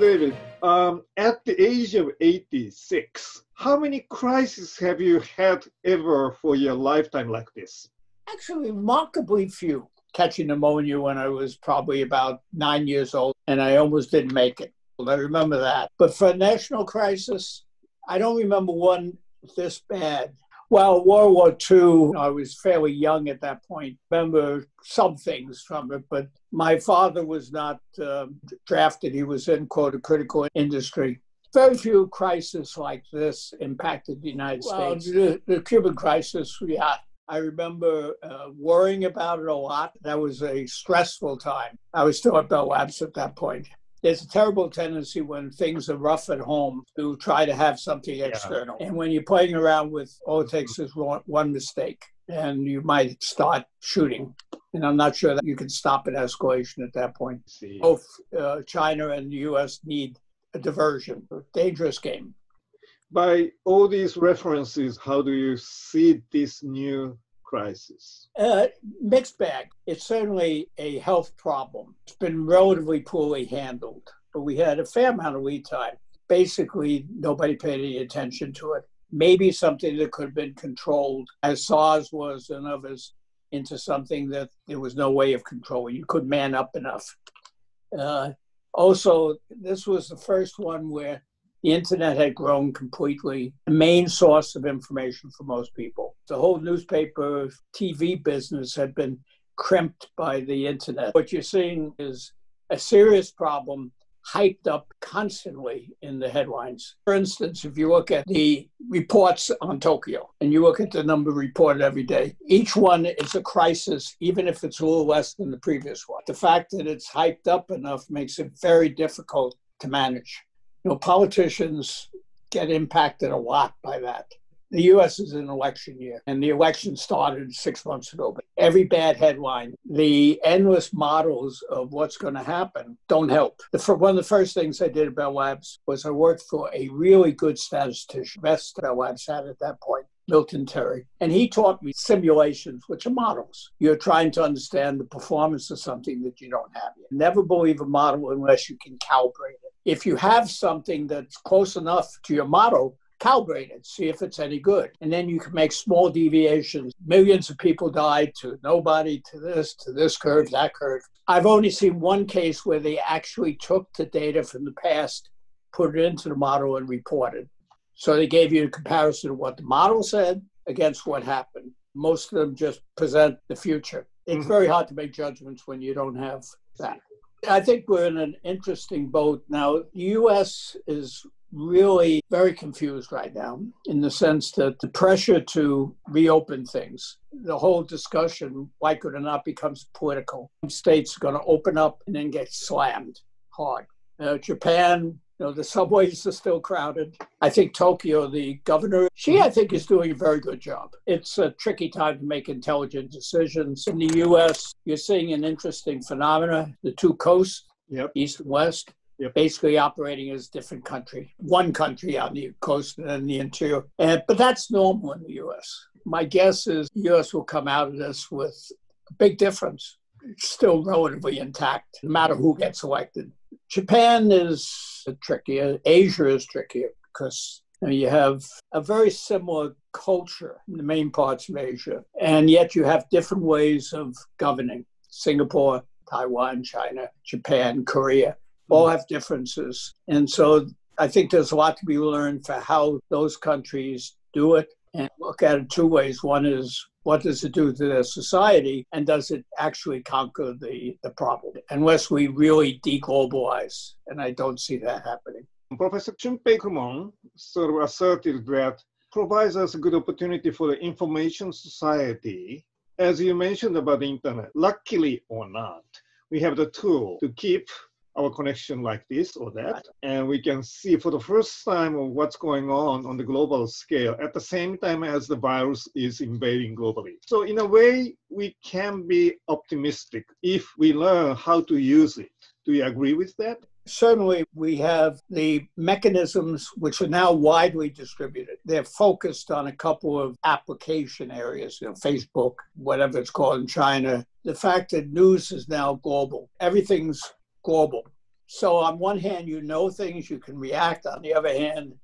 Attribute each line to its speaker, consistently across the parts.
Speaker 1: David, at the age of 86, how many crises have you had ever for your lifetime like this?
Speaker 2: Actually, remarkably few. Catching pneumonia when I was probably about 9 years old, and I almost didn't make it. I remember that. But for a national crisis, I don't remember one this bad. Well, World War II, I was fairly young at that point. I remember some things from it, but my father was not drafted. He was in, quote, a critical industry. Very few crises like this impacted the United States. The Cuban crisis, yeah. I remember worrying about it a lot. That was a stressful time. I was still at Bell Labs at that point. There's a terrible tendency when things are rough at home to try to have something external. And when you're playing around with, all it takes is one mistake, and you might start shooting. And I'm not sure that you can stop an escalation at that point. Both China and the U.S. need a diversion, a dangerous game.
Speaker 1: By all these references, how do you see this new crisis?
Speaker 2: Mixed bag. It's certainly a health problem. It's been relatively poorly handled, but we had a fair amount of lead time. Basically, nobody paid any attention to it. Maybe something that could have been controlled, as SARS was and others, into something that there was no way of controlling. You couldn't man up enough. Also, this was the first one where the internet had grown completely, the main source of information for most people. The whole newspaper, TV business had been crimped by the internet. What you're seeing is a serious problem hyped up constantly in the headlines. For instance, if you look at the reports on Tokyo and you look at the number reported every day, each one is a crisis, even if it's a little less than the previous one. The fact that it's hyped up enough makes it very difficult to manage. You know, politicians get impacted a lot by that. The U.S. is an election year, and the election started 6 months ago. But every bad headline, the endless models of what's going to happen don't help. One of the first things I did at Bell Labs was I worked for a really good statistician, best Bell Labs had at that point, Milton Terry. And he taught me simulations, which are models. You're trying to understand the performance of something that you don't have yet. Never believe a model unless you can calibrate it. If you have something that's close enough to your model, calibrate it, see if it's any good. And then you can make small deviations. Millions of people died to nobody, to this curve, that curve. I've only seen one case where they actually took the data from the past, put it into the model and reported. So they gave you a comparison of what the model said against what happened. Most of them just present the future. It's very hard to make judgments when you don't have that. I think we're in an interesting boat now. The U.S. is really very confused right now in the sense that the pressure to reopen things, the whole discussion, like it or not, becomes political. States are going to open up and then get slammed hard. Japan, the subways are still crowded. I think Tokyo, the governor, I think is doing a very good job. It's a tricky time to make intelligent decisions. In the U.S., you're seeing an interesting phenomena. The two coasts, East and West, basically operating as a different country. One country on the coast and then the interior. But that's normal in the U.S. My guess is the U.S. will come out of this with a big difference. It's still relatively intact, no matter who gets elected. Japan is trickier. Asia is trickier because you have a very similar culture in the main parts of Asia, and yet you have different ways of governing. Singapore, Taiwan, China, Japan, Korea, all have differences. And so I think there's a lot to be learned for how those countries do it, and look at it two ways. One is, what does it do to their society, and does it actually conquer the problem? Unless we really deglobalize, and I don't see that happening.
Speaker 1: Professor Chunpei Kumon sort of asserted that provides us a good opportunity for the information society. As you mentioned about the internet, luckily or not, we have the tool to keep our connection like this or that, and we can see for the first time of what's going on the global scale at the same time as the virus is invading globally. So in a way, we can be optimistic if we learn how to use it. Do you agree with that?
Speaker 2: Certainly, we have the mechanisms which are now widely distributed. They're focused on a couple of application areas, Facebook, whatever it's called in China. The fact that news is now global. Everything's global. So on one hand, you know things, you can react. On the other hand,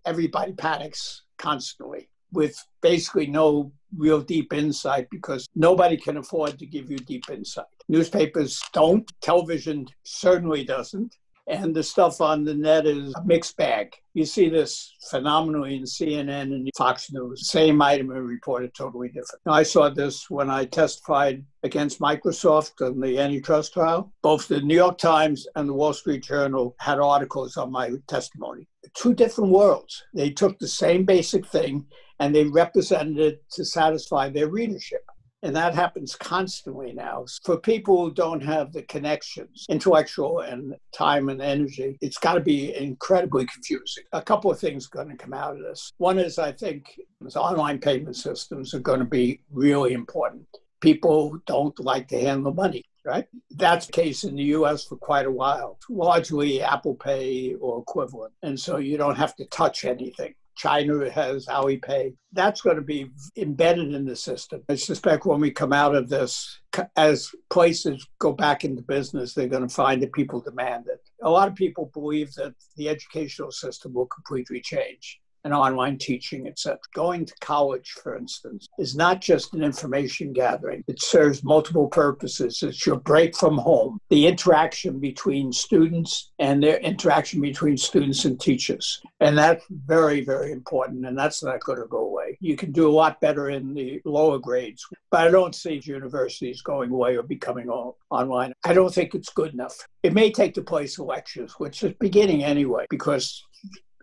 Speaker 2: everybody panics constantly with basically no real deep insight because nobody can afford to give you deep insight. Newspapers don't, television certainly doesn't. And the stuff on the net is a mixed bag. You see this phenomenally in CNN and Fox News. Same item and reported totally different. Now, I saw this when I testified against Microsoft in the antitrust trial. Both the New York Times and the Wall Street Journal had articles on my testimony. Two different worlds. They took the same basic thing and they represented it to satisfy their readership. And that happens constantly now. For people who don't have the connections, intellectual and time and energy, it's got to be incredibly confusing. A couple of things are going to come out of this. One is I think online payment systems are going to be really important. People don't like to handle money, right? That's the case in the US for quite a while, largely Apple Pay or equivalent. And so you don't have to touch anything. China has Alipay. That's going to be embedded in the system. I suspect when we come out of this, as places go back into business, they're going to find that people demand it. A lot of people believe that the educational system will completely change. And online teaching, etc. Going to college, for instance, is not just an information gathering. It serves multiple purposes. It's your break from home, the interaction between students and their interaction between students and teachers. And that's very, very important. And that's not going to go away. You can do a lot better in the lower grades, but I don't see universities going away or becoming all online. I don't think it's good enough. It may take the place of lectures, which is beginning anyway, because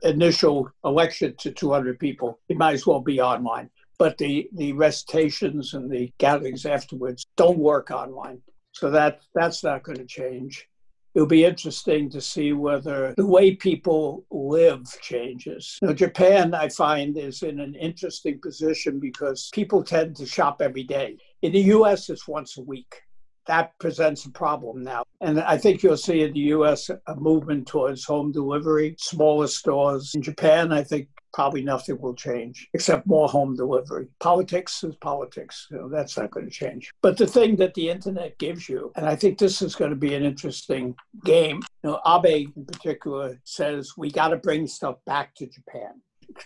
Speaker 2: initial election to 200 people, it might as well be online. But the recitations and the gatherings afterwards don't work online. So that's not going to change. It'll be interesting to see whether the way people live changes. Now, Japan, I find, is in an interesting position because people tend to shop every day. In the US, it's once a week. That presents a problem now. And I think you'll see in the US a movement towards home delivery, smaller stores. In Japan, I think probably nothing will change except more home delivery. Politics is politics. That's not going to change. But the thing that the internet gives you, and I think this is going to be an interesting game. Abe in particular says we got to bring stuff back to Japan.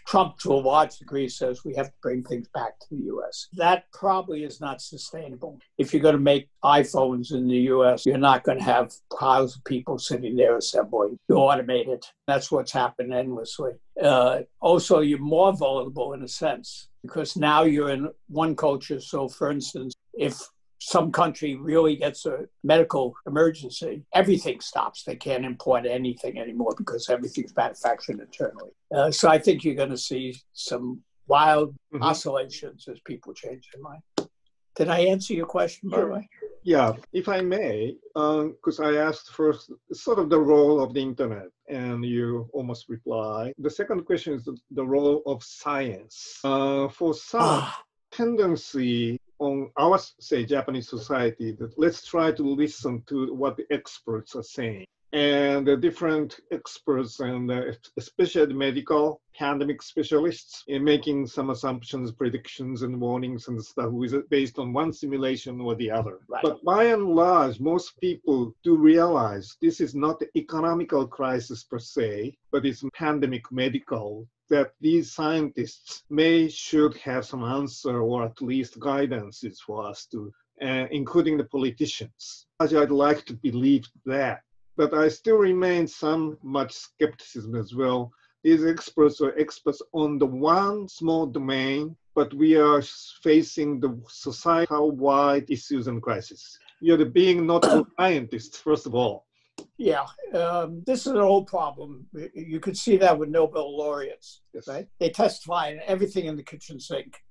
Speaker 2: Trump, to a large degree, says we have to bring things back to the U.S. That probably is not sustainable. If you're going to make iPhones in the U.S., you're not going to have piles of people sitting there assembling. You automate it. That's what's happened endlessly. Also, you're more vulnerable in a sense because now you're in one culture. So, for instance, if some country really gets a medical emergency, everything stops. They can't import anything anymore because everything's manufactured internally. So I think you're going to see some wild oscillations as people change their mind. Did I answer your question, by the way?
Speaker 1: Yeah, if I may, because I asked first sort of the role of the internet, and you almost replied. The second question is the role of science. For some tendency on our, say, Japanese society, that let's try to listen to what the experts are saying. And the different experts, and especially the medical pandemic specialists, in making some assumptions, predictions, and warnings and stuff based on one simulation or the other. Right. But by and large, most people do realize this is not the economical crisis per se, but it's pandemic medical, that these scientists should have some answer or at least guidances for us to, including the politicians. I'd like to believe that. But I still remain much skepticism as well. These experts are experts on the one small domain, but we are facing the societal-wide issues and crises. You're being not a scientist, first of all.
Speaker 2: Yeah, this is an old problem. You could see that with Nobel laureates, yes. Right? They testify on everything in the kitchen sink,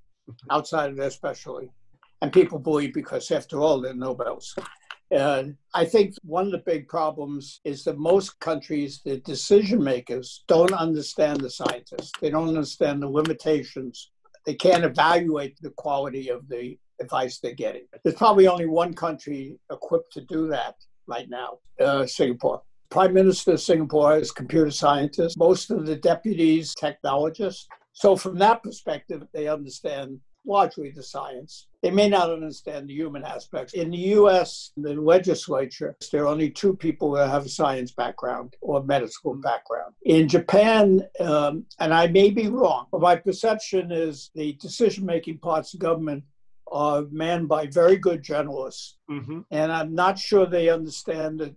Speaker 2: outside of their specialty. And people believe because, after all, they're Nobels. I think one of the big problems is that most countries, the decision makers, don't understand the scientists. They don't understand the limitations. They can't evaluate the quality of the advice they're getting. There's probably only one country equipped to do that right now, Singapore. Prime Minister of Singapore is a computer scientist. Most of the deputies, technologists. So from that perspective, they understand largely the science. They may not understand the human aspects. In the US, the legislature, there are only 2 people that have a science background or medical background. In Japan, and I may be wrong, but my perception is the decision-making parts of government are manned by very good journalists. Mm-hmm. And I'm not sure they understand that.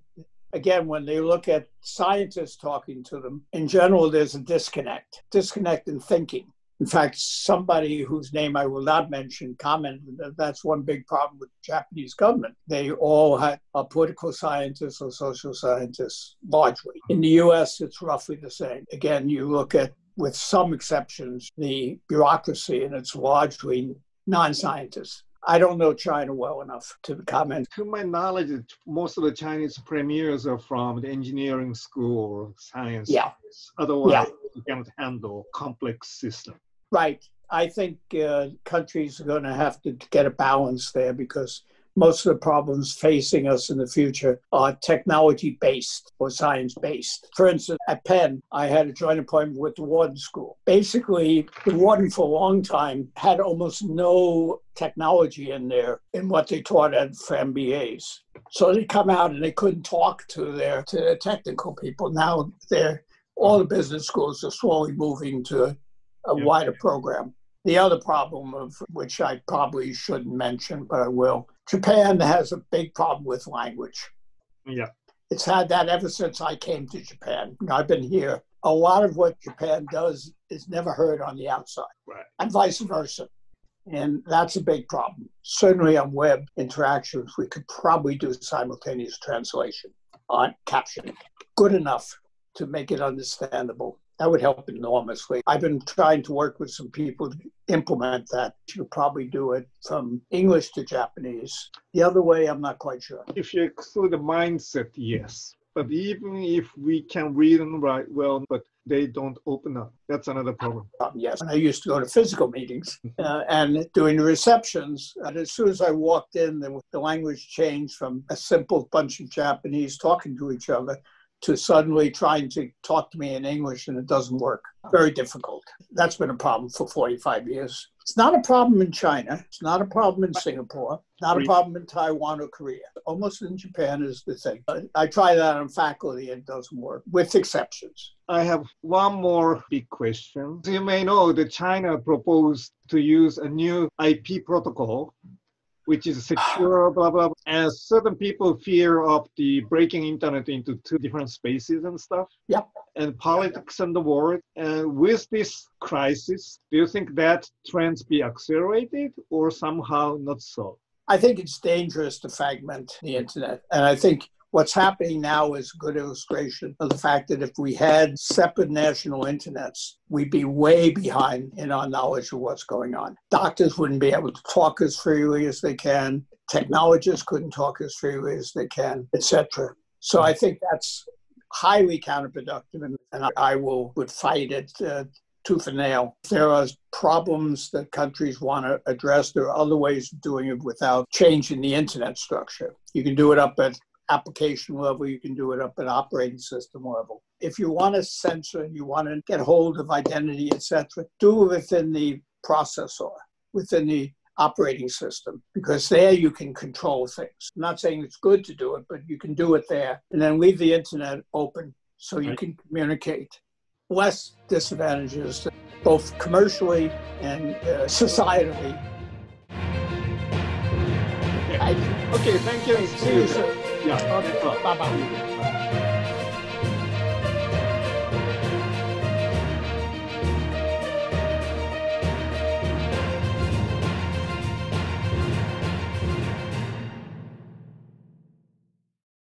Speaker 2: Again, when they look at scientists talking to them, in general, there's a disconnect in thinking. In fact, somebody whose name I will not mention commented that that's one big problem with the Japanese government. They all are political scientists or social scientists, largely. In the US, it's roughly the same. Again, you look at, with some exceptions, the bureaucracy, and it's largely non-scientists. I don't know China well enough to comment.
Speaker 1: To my knowledge, most of the Chinese premiers are from the engineering school or science.
Speaker 2: Yeah.
Speaker 1: Otherwise, you cannot handle complex systems.
Speaker 2: Right. I think countries are going to have to get a balance there because most of the problems facing us in the future are technology-based or science-based. For instance, at Penn, I had a joint appointment with the Warden School. Basically, the Warden for a long time had almost no technology in there in what they taught for MBAs. So they come out and they couldn't talk to their technical people. Now all the business schools are slowly moving to a wider program. The other problem, of which I probably shouldn't mention, but I will, Japan has a big problem with language.
Speaker 1: Yeah.
Speaker 2: It's had that ever since I came to Japan. I've been here. A lot of what Japan does is never heard on the outside,
Speaker 1: right,
Speaker 2: and vice versa. And that's a big problem. Certainly on web interactions, we could probably do simultaneous translation on captioning. Good enough to make it understandable. That would help enormously. I've been trying to work with some people to implement that. You could probably do it from English to Japanese. The other way, I'm not quite sure.
Speaker 1: If you exclude the mindset, yes. But even if we can read and write well, but they don't open up, that's another problem.
Speaker 2: Yes. I used to go to physical meetings and doing the receptions. And as soon as I walked in, the language changed from a simple bunch of Japanese talking to each other to suddenly trying to talk to me in English, and it doesn't work. Very difficult. That's been a problem for 45 years. It's not a problem in China. It's not a problem in Singapore. Not a problem in Taiwan or Korea. Almost in Japan is the thing. I try that on faculty, and it doesn't work, with exceptions.
Speaker 1: I have one more big question. As you may know that China proposed to use a new IP protocol, which is secure, blah, blah, blah. And certain people fear of the breaking internet into 2 different spaces and stuff.
Speaker 2: Yep.
Speaker 1: And politics and the world. And with this crisis, do you think that trends be accelerated or somehow not so?
Speaker 2: I think it's dangerous to fragment the internet. And I think what's happening now is a good illustration of the fact that if we had separate national internets, we'd be way behind in our knowledge of what's going on. Doctors wouldn't be able to talk as freely as they can. Technologists couldn't talk as freely as they can, etc. So I think that's highly counterproductive, and I would fight it tooth and nail. There are problems that countries want to address. There are other ways of doing it without changing the internet structure. You can do it up at application level, you can do it up at operating system level. If you want to censor, you want to get hold of identity, etc., do it within the processor, within the operating system, because there you can control things. I'm not saying it's good to do it, but you can do it there, and then leave the internet open so you can communicate. Less disadvantages, both commercially and societally.
Speaker 1: Okay, thank you.
Speaker 2: See you soon.
Speaker 1: Yeah.
Speaker 2: Okay. Bye-bye.